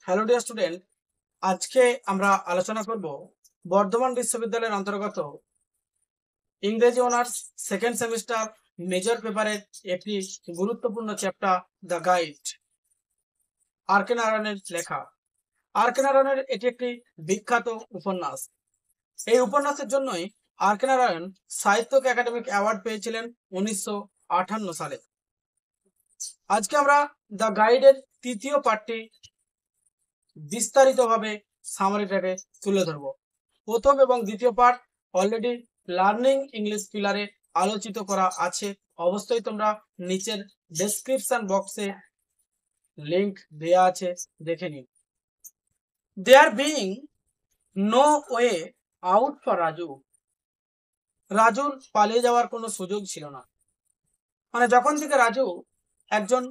Hello dear student, আজকে আমরা আলোচনা করব বর্ধমান বিশ্ববিদ্যালয়ের অন্তর্গত ইংরেজি অনার্স সেকেন্ড সেমিস্টার মেজর পেপারের একটি গুরুত্বপূর্ণ চ্যাপ্টার দ্য গাইড। আর কে নারায়ণের লেখা। আর কে নারায়ণের এটি একটি বিখ্যাত উপন্যাস। এই উপন্যাসের জন্যই আর কে নারায়ণ সাহিত্য একাডেমিক অ্যাওয়ার্ড পেয়েছিলেন 1958 সালে। আজকে আমরা দ্য গাইডের তৃতীয় পার্টটি বিস্তারিতভাবে সামারিটাকে তুলে ধরব। প্রথম এবং দ্বিতীয় পার্ট অলরেডি লার্নিং ইংলিশ পিলারে আলোচিত করা আছে। অবশ্যই তোমরা নিচের ডেসক্রিপশন বক্সে লিংক দেয়া আছে, দেখে নিন। There being no way out for Raju. রাজুর পালিয়ে যাওয়ার কোনো সুযোগ ছিল না। মানে যখন থেকে রাজু একজন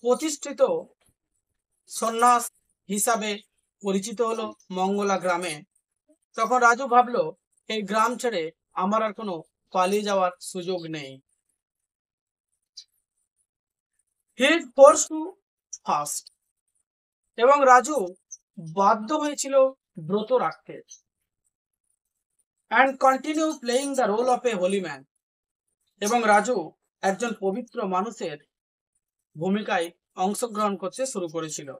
প্রতিষ্ঠিত সন্ন্যাস হিসাবে পরিচিত হলো মঙ্গলা গ্রামে, তখন রাজু ভাবলো এই গ্রাম ছেড়ে আমার আর কোনো পালিয়ে যাওয়ার সুযোগ নেই। হি ফোর্স টু ফাস্ট, এবং রাজু বাধ্য হয়েছিল ব্রত রাখতে। And continue playing the role of a holy man, এবং রাজু একজন পবিত্র মানুষের ভূমিকায় অংশগ্রহণ করতে শুরু করেছিল।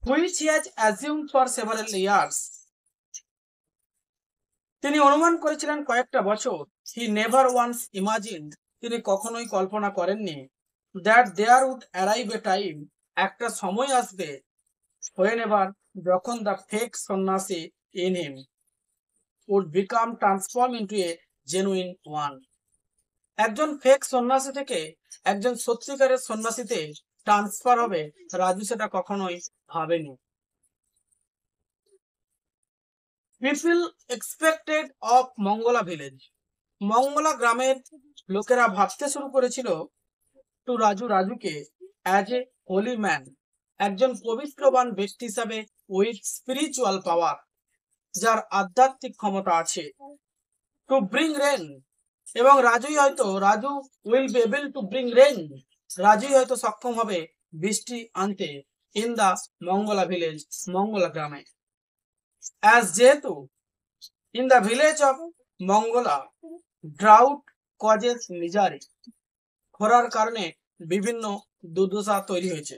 Which he has assumed for several years, তিনি অনুমান করেছিলেন কয়েকটা বছর। হি নেভার ওয়ান্স ইমাজিনড, তিনি কখনোই কল্পনা করেননি that there would arrive a time, একটা সময় আসবে, whenever, যখন দ্য ফেক সন্ন্যাসী in him would become transform into a genuine one, একজন ফেক সন্ন্যাসী থেকে একজন সত্যিকারের সন্ন্যাসীতে ট্রান্সফার হবে, রাজু সেটা কখনোই ভাবেনি। People expected of Mangala village, Mangala গ্রামের লোকেরা ভাবতে শুরু করেছিল টু রাজুকে অ্যাজ এ হোলি ম্যান, একজন পবিত্রবান ব্যক্তি হিসাবে উইথ স্পিরিচুয়াল পাওয়ার, যার আধ্যাত্মিক ক্ষমতা আছে। টু ব্রিং রেন, এবং Raju will be able to bring rain, রাজুই হয়তো সক্ষম হবে বৃষ্টি আনতে in the Mangala village, Mangala গ্রামে। অ্যাজ যেহেতু in the village of Mangala drought causes misery, খরার কারণে বিভিন্ন দুর্দশা তৈরি হয়েছে।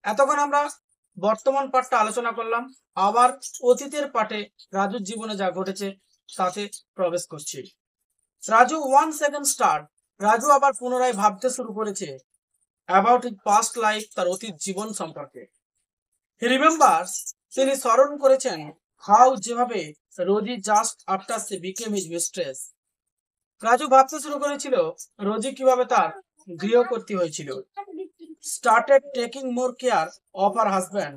এতক্ষণ আমরা বর্তমান পাঠটা আলোচনা করলাম, আবার অতীতের পাঠে রাজুর জীবনে যা ঘটেছে তাতে প্রবেশ করছি। Raju one second start, Raju আবার পুনরায় ভাবতে শুরু করেছে অ্যাবাউট হিজ পাস্ট লাইফ, তার অতীত জীবন সম্পর্কে। হি রিমেম্বার্স, তিনি স্মরণ করেছেন হাউ, যেভাবে রোজি জাস্ট আফটার সে বিকেম হিজ মিস্ট্রেস, রাজু ভাবতে শুরু করেছিল রোজি কিভাবে তার গৃহকর্ত্রী হয়েছিল। Started taking more care of her husband,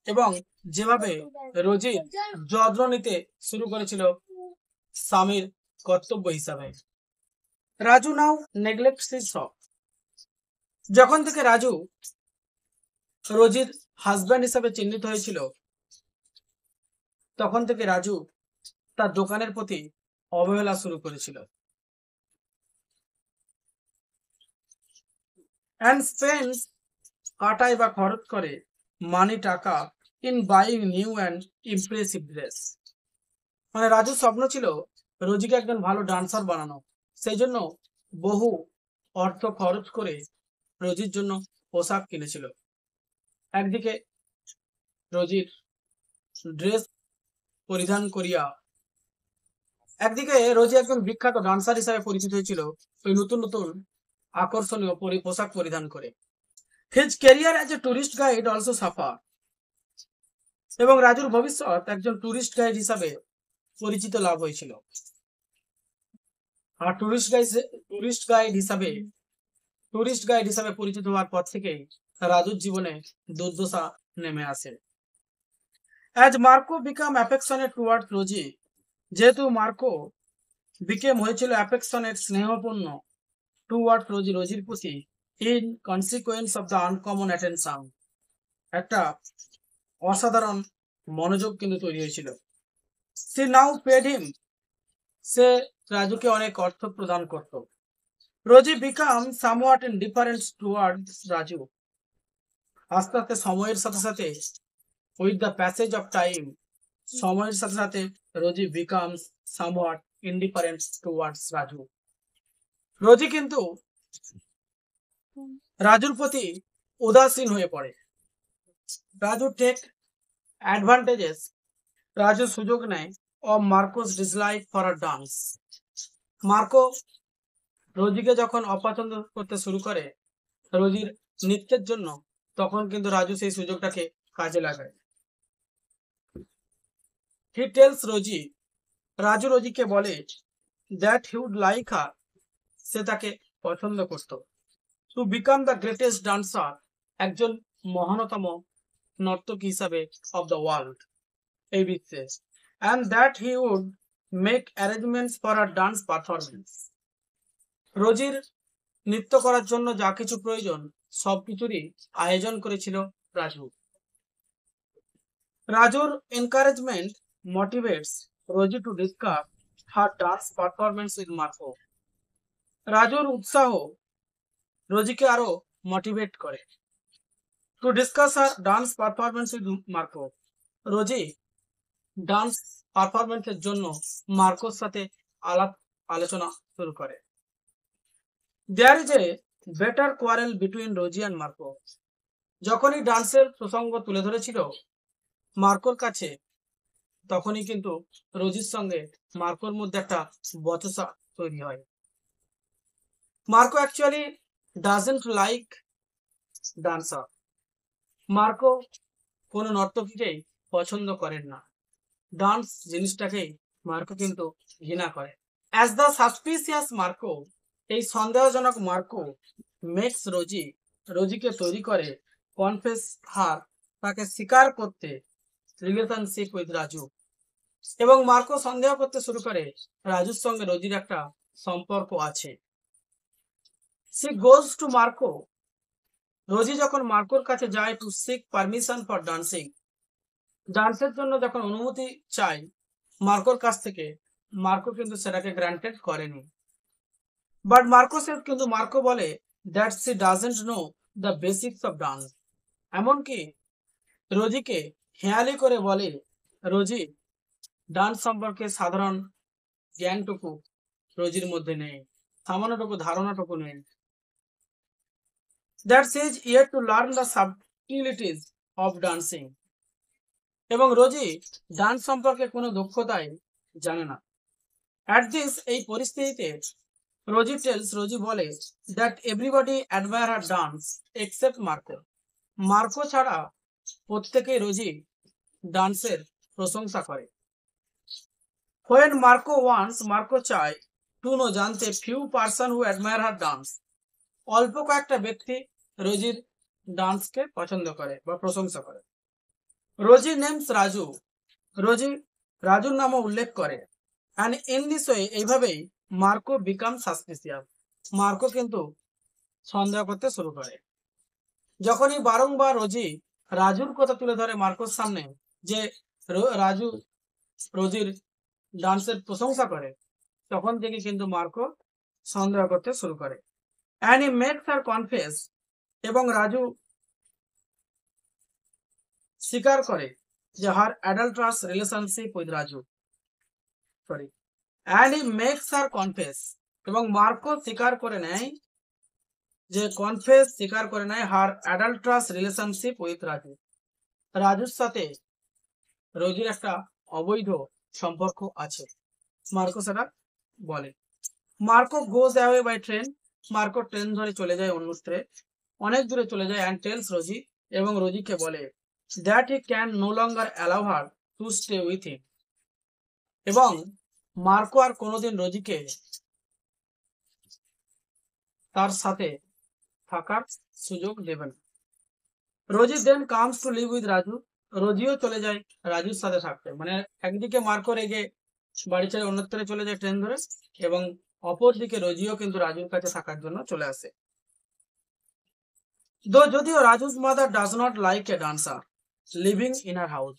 এবং যেভাবে রোজি যত্ন নিতে শুরু করেছিল স্বামীর কর্তব্য হিসাবে। রাজু নাও নেগলেক্টস হিজ শপ, যখন থেকে রাজু রোজির হাজব্যান্ড হিসাবে চিহ্নিত হয়েছিল, তখন থেকে রাজু তার দোকানের প্রতি অবহেলা শুরু করেছিল। অ্যান্ড স্পেন্ডস, কাটায় বা খরচ করে, মানি টাকা in buying new and impressive dress, মানে রাজুর স্বপ্ন ছিল রোজিকে একজন ভালো ডান্সার বানানো, সেই জন্য বহু অর্থ খরচ করে রোজির জন্য পোশাক কিনেছিল। একদিকে রোজির ড্রেস পরিধান করিয়া, একদিকে রোজি একজন বিখ্যাত ডান্সার হিসাবে পরিচিত হয়েছিল ওই নতুন নতুন আকর্ষণীয় পোশাক পরিধান করে। His career as a tourist guide also suffer, এবং রাজুর ভবিষ্যৎ একজন টুরিস্ট গাইড হিসাবে পরিচিত লাভ হয়েছিল। আর টুরিস্ট গাইড হিসাবে পরিচিত হওয়ার পর থেকেই রাজুর জীবনে দুর্দশা নেমে আসে। As Marco become affectionate towards Rosie, যেহেতু মার্কো বিকেম হয়েছিল অ্যাফেকশনেট স্নেহপূর্ণ টুয়ার্ডস রোজি, রোজির প্রতি, in consequence of the uncommon attention, একটা অসাধারণ মনোযোগ কিন্তু তৈরি হয়েছিল। সি নাও পেড হিম, সে রাজুকে অনেক অর্থ প্রদান করত। Rosie become somewhat indifferent towards Raju, আস্তে আস্তে সময়ের সাথে সাথে with the passage of time, সময়ের সাথে সাথে Rosie becomes somewhat indifferent towards Raju. Rosie কিন্তু রাজুর প্রতি উদাসীন হয়ে পড়ে। রাজু টেক অ্যাডভান্টেজেস, রাজু সুযোগ নেয় of Marco's dislike for a dance. Marco রোজিকে যখন অপছন্দ করতে শুরু করে রোজির নৃত্যের জন্য, তখন কিন্তু রাজু সেই সুযোগটাকে কাজে লাগায়। হি টেলস রোজি, রাজু রোজিকে বলে that he would like her, সে তাকে পছন্দ করত, to become the greatest dancer, একজন মহানতম নর্তকী হিসাবে অফ দ্য ওয়ার্ল্ড, এই বিশ্বে, and that he would make arrangements for a dance performance. রোজির নৃত্য করার জন্য যা কিছু প্রয়োজন সবকিছুরই আয়োজন করেছিল রাজু। রাজুর encouragement motivates Rosie to discuss her dance performance with Marco. রাজুর উৎসাহ রোজিকে আরো মোটিভেট করে to discuss her dance performance with Marco. Rosie dance পারফরমেন্সের জন্য মার্কোর সাথে আলাপ আলোচনা শুরু করে। There is a better quarrel between Rosie and Marco. যখনই ডান্সের প্রসঙ্গ তুলে ধরেছিল মার্কোর কাছে, তখনই কিন্তু রোজির সঙ্গে মার্কোর মধ্যে একটা বচসা তৈরি হয়। Marco actually doesn't like dancer. Marco কোনো নর্তকীকেই পছন্দ করেন না, ডান্স জিনিসটাকেই মার্কো কিন্তু ঘৃণা করে। অ্যাজ দ্য সাসপিসিয়াস মার্কো, এই সন্দেহজনক মার্কো মেক্স রোজি, রোজিকে তৈরি করে কনফেস হার, তাকে স্বীকার করতে রিলেশনশিপ উইথ রাজু। এবং মার্কো সন্দেহ করতে শুরু করে রাজুর সঙ্গে রোজির একটা সম্পর্ক আছে। She goes to Marco, Rosie যখন মার্কোর কাছে যায় to seek permission for dancing, ডান্সের জন্য যখন অনুমতি চাই মার্কোর কাছ থেকে, মার্কো কিন্তু সেটাকে গ্রান্টেড করেনি। বাট মার্কো সেড, কিন্তু মার্কো বলে that she doesn't know the basics of dance. এমনকি রোজিকে হেয়ালি করে বলে রোজি ডান্স সম্পর্কে সাধারণ জ্ঞানটুকু রোজির মধ্যে নেই, সামান্যটুকু ধারণাটুকু নেই। That she is yet to learn the subtleties of dancing. এবং রোজি ডান্স সম্পর্কে কোনো দক্ষতাই জানে না। অ্যাট দিস, এই পরিস্থিতিতে রোজি টেলস, রোজি বলে that everybody admire her dance except Marco. Marco ছাড়া প্রত্যেকেই রোজি ডান্সের প্রশংসা করে। হোয়েন মার্কো ওয়ান্স, মার্কো চায় টু নো, জানতে, few person who admire her dance, অল্প কয়েকটা ব্যক্তি রোজির ডান্সকে পছন্দ করে বা প্রশংসা করে। রোজি নেমস রাজু, রোজি রাজুর নামও উল্লেখ করে। অ্যান্ড ইন দিস ওয়ে, এইভাবেই মার্কো বিকাম সাসপিসিয়াস, মার্কো কিন্তু সন্দেহ করতে শুরু করে। যখনই বারংবার রোজি রাজুর কথা তুলে ধরে মার্কোর সামনে, যে রাজু রোজির ডান্সের প্রশংসা করে, তখন থেকে কিন্তু মার্কো সন্দেহ করতে শুরু করে। And he makes her confess, এবং রাজু স্বীকার করে যে her adulterous relationship with Raju, sorry, and he makes her confess, এবং মার্কো স্বীকার করে নেয়, যে কনফেস স্বীকার করে নেয় her adulterous relationship with Raju, রাজুর সাথে রোজির একটা অবৈধ সম্পর্ক আছে, মার্কো সেটা বলে। Marco goes away by train, Marco train ধরে চলে যায় অন্যত্রে, অনেক দূরে চলে যায়। অ্যান্ড টেলস রোজি, এবং রোজিকে বলে that he can no longer allow her to stay with him, এবং মার্কো আর কোনোদিন রোজিকে তার সাথে থাকার সুযোগ দেবে না। Rosie then comes to live with Raju, রোজিও চলে যায় রাজুর সাথে থাকতে। মানে একদিকে মার্কো রেগে বাড়ি ছেড়ে অন্যত্রে চলে যায় ট্রেন ধরে, এবং অপরদিকে রোজিও কিন্তু রাজুর কাছে থাকার জন্য চলে আসে। যদিও Raju's mother does not like a dancer living in her house,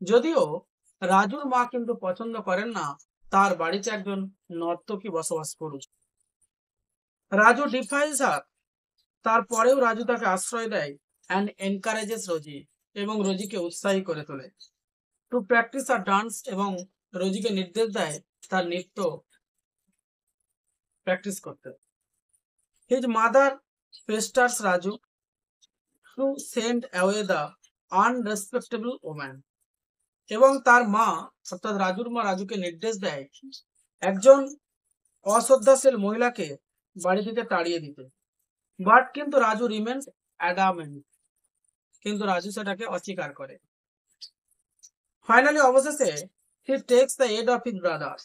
যদিও রাজুর মা কিন্তু পছন্দ করেন না তার বাড়িতে একজন নর্তকী বসবাস করুক। রাজু ডিফাইস হার, তারপরেও রাজু তাকে আশ্রয় দেয় অ্যান্ড এনকারেজেস রোজি, এবং রোজিকে উৎসাহী করে তোলে। টু প্র্যাকটিস আর ডান্স, এবং রোজিকে নির্দেশ দেয় তার নৃত্য প্র্যাকটিস করতে। His mother pesters Raju to send away the unrespectable woman, এবং তার মা অর্থাৎ রাজুর মা রাজুকে নির্দেশ দেয় একজন অশ্রদ্ধাশীল মহিলাকে বাড়ি থেকে তাড়িয়ে দিতে। বাট কিন্তু রাজু রিমেন্স অ্যাডামেন্ট, কিন্তু রাজু সেটাকে অস্বীকার করে। ফাইনালি অবশেষে he takes the aid of his brother,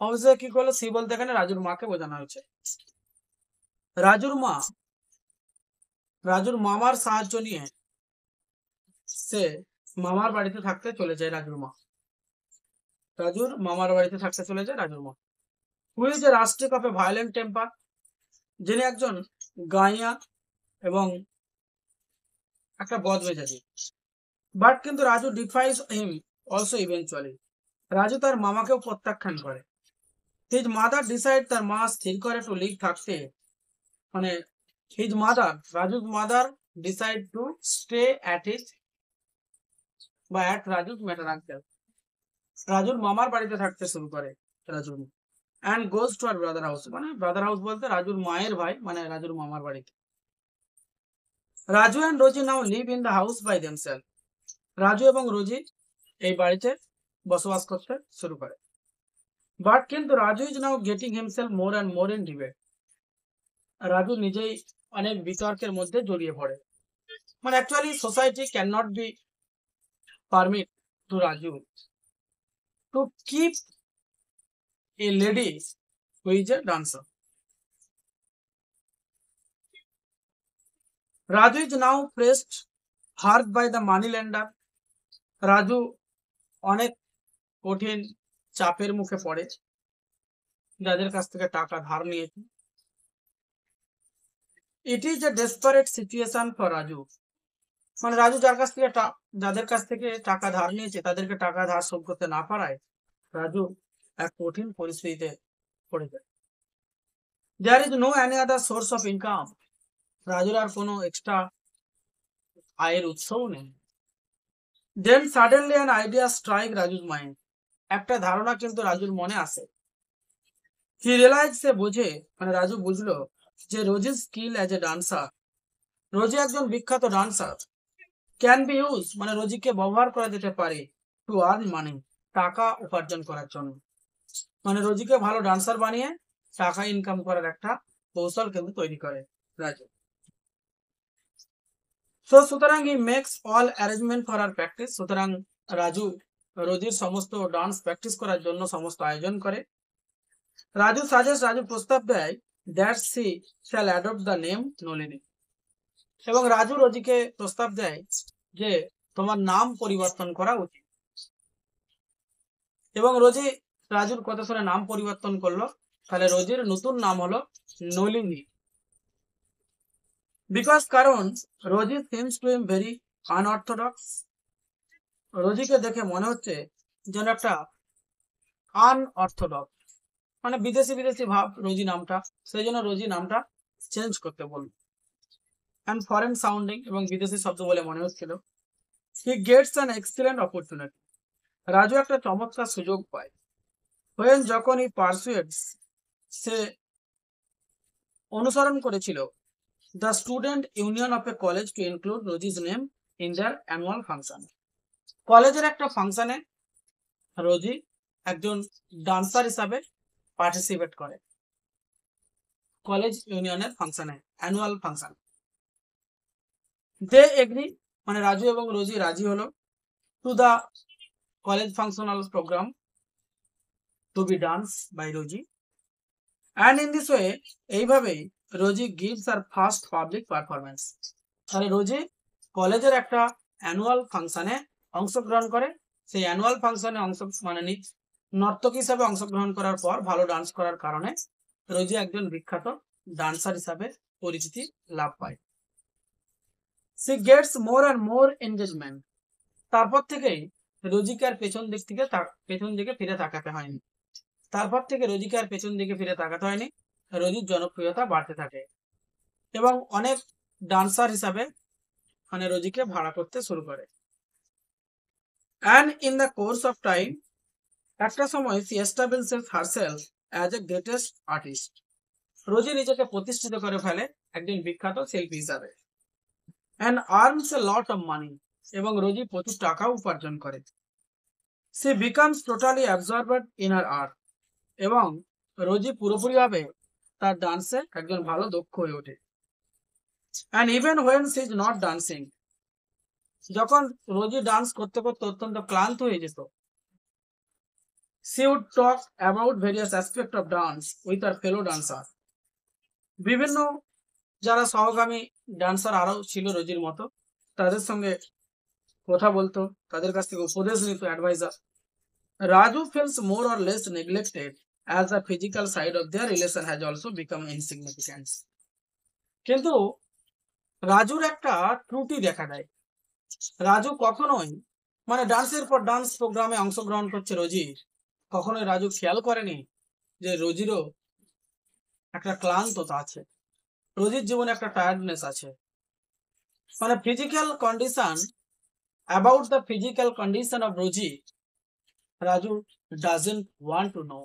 অবশেষে কি করলো সি বলতে এখানে রাজুর মাকে বোঝানো হয়েছে। রাজুর মামার সাহায্য নিয়ে সে মামার বাড়িতে থাকতে চলে যায় রাজুর মামার বাড়িতে থাকতে চলে যায় রাজুর মা। Who is a rustic of A violent temper, যিনি একজন গাইয়া এবং একটা বদমেজাজি। বাট কিন্তু রাজু ডিফাইস হিম অলসো ইভেনচুয়ালি, রাজু তার মামাকেও প্রত্যাখ্যান করে। হিজ মাদার ডিসাইড, তার মা স্থির করে টু লিভ থাকতে, মানে হিজ মাদার রাজুর mother decide to stay at his বা অ্যাট রাজুর ম্যাটার আঙ্কেল, রাজুর মামার বাড়িতে থাকতে শুরু করে রাজুর, and goes to her brother house, মানে ব্রাদার হাউস বলতে রাজুর মায়ের ভাই, মানে রাজুর মামার বাড়িতে। Raju and Rosie now live in the house by themselves, Raju এবং রোজি এই বাড়িতে বসবাস করতে শুরু করে। বাট কিন্তু Raju is now getting himself more and more in debate, Raju নিজেই অনেক বিতর্কের মধ্যে জড়িয়ে পড়ে। মানে actually society can not be permit to Raju to keep a lady who is a dancer. Raju is now pressed hard by the money lender. Raju অনেক কঠিন চাপের মুখে পড়ে যাদের কাছ থেকে টাকা ধার নিয়েছে। It is a desperate situation for Raju, মানে রাজু যাদের কাছ থেকে টাকা ধার নিয়েছে তাদেরকে টাকা ধার শোধ করতে না পারায় রাজু এক কঠিন পরিস্থিতিতে পড়ে যায়। There is no any other source of income, রাজুর আর কোনো এক্সট্রা আয়ের উৎসও নেই। Then suddenly an idea strike রাজুর মাইন্ড, একটা ধারণা কিন্তু রাজুর মনে আসে। He realized, সে বোঝে, মানে রাজু বুঝলো যে রোজির স্কিল অ্যাজ এ ডান্সার, রোজি একজন বিখ্যাত ডান্সার, ক্যান বি ইউজ, মানে রোজিকে ব্যবহার করা যেতে পারে টু আর্ন মানি, টাকা উপার্জন করার জন্য, মানে রোজিকে ভালো ডান্সার বানিয়ে টাকা ইনকাম করার একটা কৌশল কিন্তু তৈরি করে রাজু। সুতরাং he makes all arrangement for her practice, সুতরাং রাজু রোজির সমস্ত ডান্স প্র্যাকটিস করার জন্য সমস্ত আয়োজন করে। রাজু প্রস্তাব দেয় that she shall adopt the name Nalini, এবং রাজু রোজিকে প্রস্তাব দেয় যে তোমার নাম পরিবর্তন করা উচিত, এবং রোজি রাজুর কথা শুনে নাম পরিবর্তন করলো। তাহলে রোজির নতুন নাম হলো নলিনী। বিকজ কারণ Rosie seems to him very unorthodox, রোজিকে দেখে মনে হচ্ছে যেন একটা আনঅর্থোডক্স, মানে বিদেশি ভাব রোজি নামটা, সেই জন্য রোজি নামটা চেঞ্জ করতে বলল। অ্যান্ড ফরেন সাউন্ডিং, এবং বিদেশি শব্দ বলে মনে হচ্ছিল। He gets an excellent opportunity, Raju একটা চমৎকার সুযোগ পায়। হোয়েন, যখন হি পারসুয়েটস, সে অনুসরণ করেছিল the student union of a college to include Rosie's name in their annual function, কলেজের একটা ফাংশনে রোজি একজন ডান্সার হিসাবে পার্টিসিপেট করে, কলেজ ইউনিয়নের ফাংশনে, অ্যানুয়াল ফাংশন। দে এগ্রি, মানে রাজু এবং রোজি রাজি হলো, to the college functional program to be dance by Rosie, and in this way, এইভাবেই Rosie gives her first public performance. তাহলে রোজি কলেজের একটা অ্যানুয়াল ফাংশনে অংশগ্রহণ করে, সেই অ্যানুয়াল ফাংশনে নর্তক হিসাবে অংশগ্রহণ করার পর ভালো ডান্স করার কারণে রোজি একজন বিখ্যাত ডান্সার হিসাবে পরিচিতি লাভ পায়। She gets more and more engagement, তারপর থেকেই রোজিকে আর পেছন দিকে ফিরে তাকাতে হয়নি, রোজির জনপ্রিয়তা বাড়তে থাকে এবং অনেক ডান্সার হিসাবে মানে রোজিকে ভাড়া করতে শুরু করে। And in the course of time একটা সময় she establishes herself as a greatest artist. Rosie নিজেকে প্রতিষ্ঠিত করে ফেলে একজন বিখ্যাত শিল্পী হিসাবে। And earns a lot of money, এবং রোজি প্রচুর টাকা উপার্জন করে। She becomes totally absorbed in her art, এবং রোজি পুরোপুরিভাবে তার ডান্সে একজন ভালো দক্ষ হয়ে ওঠে। And even when she is not dancing, যখন রোজি ডান্স করতে করতে অত্যন্ত ক্লান্ত হয়ে যেত, she would talk about various aspects of dance with her fellow dancer. বিভিন্ন যারা সহগামী ডান্সার আরো ছিল রোজির মতো, তাদের সঙ্গে কথা বলতো, তাদের কাছ থেকে উপদেশ নিত, adviser. Raju feels more or less neglected as the physical side of their relation has also become insignificant. কিন্তু রাজুর একটা ত্রুটি দেখা দেয়। রাজু কখনোই মানে ডান্সের পর ডান্স প্রোগ্রামে অংশগ্রহণ করছে রোজি, কখনোই রাজু খেয়াল করেনি যে রোজিরও একটা ক্লান্ততা আছে, রোজির জীবনে একটা টায়ার্ডনেস আছে। মানে physical condition, about the physical condition of Rosie Raju doesn't want to know.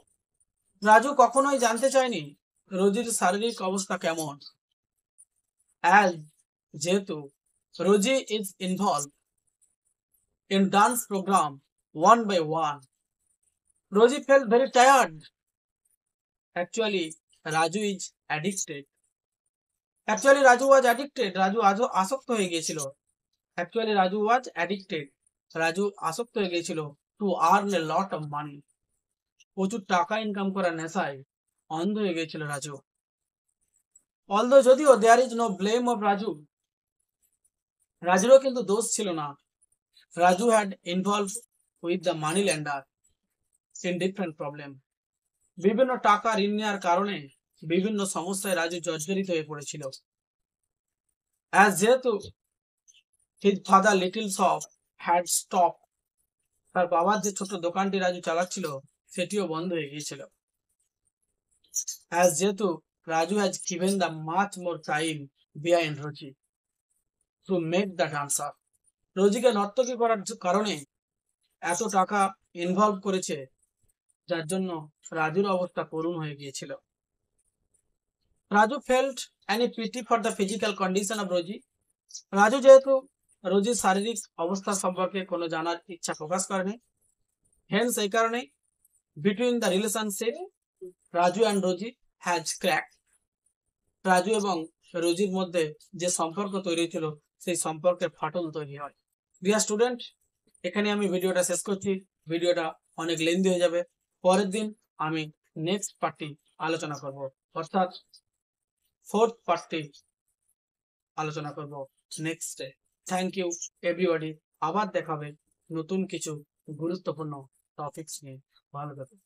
Raju কখনোই জানতে চায়নি রোজির শারীরিক অবস্থা কেমন, অ্যাজ যেহেতু Rosie is involve in dance programme one by one, Rosie fell very tired. Actually Raju is addicted. Actually Raju was addicted, Raju আজও আসক্ত হয়ে গিয়েছিল। Actually Raju was addicted, Raju আসক্ত হয়ে গিয়েছিল to earn a lot of money, প্রচুর টাকা ইনকাম করার নেশায় অন্ধ হয়ে গিয়েছিল রাজু। অলদো যদিও there is no blame of Raju, রাজুরও কিন্তু দোষ ছিল না। Raju had involve with the money lender in different problem. বিভিন্ন টাকা ঋণ নেওয়ার কারণে বিভিন্ন সমস্যায় রাজু জর্জরিত হয়ে পড়েছিল। অ্যাজ যেহেতু his father little shop had stop, তার বাবার যে ছোট দোকানটি রাজু চালাচ্ছিল সেটিও বন্ধ হয়ে গিয়েছিল। অ্যাজ যেহেতু Raju has given the much more time behind Rosie to make the dancer, রোজিকে নর্তকী করার কারণে এত টাকা ইনভলভ করেছে, যার জন্য রাজুর অবস্থা করুণ হয়ে গিয়েছিল। Raju felt any pity for the physical condition of Rosie, Raju যেহেতু রোজির শারীরিক অবস্থা সম্পর্কে কোনো জানার ইচ্ছা প্রকাশ করেনি, হেন্স এই কারণে between the relationship Raju and Rosie has crack, Raju এবং রোজির মধ্যে যে সম্পর্ক তৈরি ছিল সেই সম্পর্কের ফাটল তৈরি হয়। ডিয়ার স্টুডেন্ট, এখানে আমি ভিডিওটা শেষ করছি, ভিডিওটা অনেক লেন্দি হয়ে যাবে। পরের দিন আমি নেক্সট পার্টটি আলোচনা করব, অর্থাৎ ফোর্থ পার্টটি আলোচনা করব next day. Thank you everybody, আবার দেখাবে নতুন কিছু গুরুত্বপূর্ণ টপিকস নিয়ে। ভালো থাকুন।